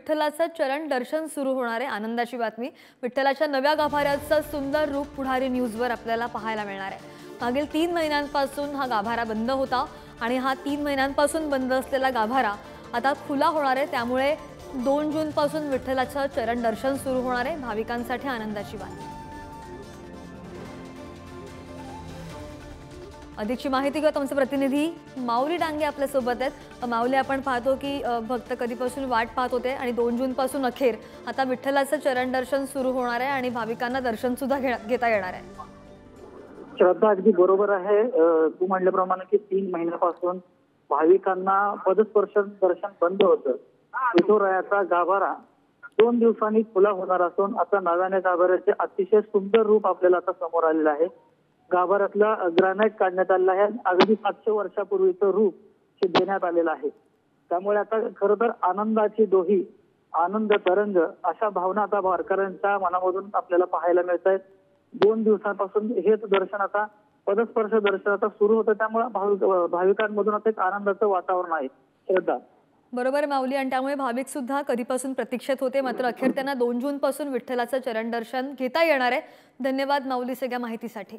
विठ्ठलाचं चरण दर्शन सुरू होणार आहे। आनंदाची बातमी, विठ्ठलाच्या नव्या गाभाऱ्याचं सुंदर रूप पुढारी न्यूजवर आपल्याला पाहायला मिळणार आहे। मागील 3 महिन्यांपासून हा गाभारा बंद होता आणि हा 3 महिन्यांपासून बंद असलेला गाभारा आता खुला होणार आहे। त्यामुळे 2 जून पासून विठ्ठलाचं चरण दर्शन सुरू होणार आहे। भाविकांसाठी आनंदाची बातमी। अधिकची माहिती घेऊ आमचे प्रतिनिधी माऊली डांगे आपल्या सोबत आहेत। माऊली, आपण पाहतो की भक्त कधीपासून वाट पाहत होते आणि 2 जून पासून अखेर आता विठ्ठलाचं चरण दर्शन सुरू होणार आहे आणि भाविकांना दर्शन सुद्धा घेता येणार आहे। श्रद्धा, अगदी बरोबर आहे। तू म्हटल्याप्रमाणे की 3 महिन्यापासून भाविकांना पदस्पर्श दर्शन बंद होतं। विठुरायाचा गाभारा 2 दिवसांनी खुला होणार असून आता नव्याने गाभाऱ्याचे अतिशय सुंदर रूप आपल्याला आता समोर आलेलं आहे। गाभाऱ्यातला ग्रॅनाइट काढण्यात आलेला आहे। अगदी 500 वर्षापूर्वीचं रूप हे देण्यात आलेलं आहे। त्यामुळे आता खरं तर आनंदाची डोही, आनंद तरंग अशा भावना आता वारकऱ्यांच्या मनामधून आपल्याला पाहायला मिळत आहेत। 2 दिवसांपासून हेच दर्शन आता पदस्पर्श दर्शन आता सुरू होतं। त्यामुळे भाविकांमधून आता एक आनंदाचं वातावरण आहे। श्रद्धा, बरोबर माऊली, आणि त्यामुळे भाविक सुद्धा कधीपासून प्रतीक्षेत होते, मात्र अखेर त्यांना 2 जून पासून विठ्ठलाचं चरण दर्शन घेता येणार आहे। धन्यवाद माऊली सगळ्या माहितीसाठी।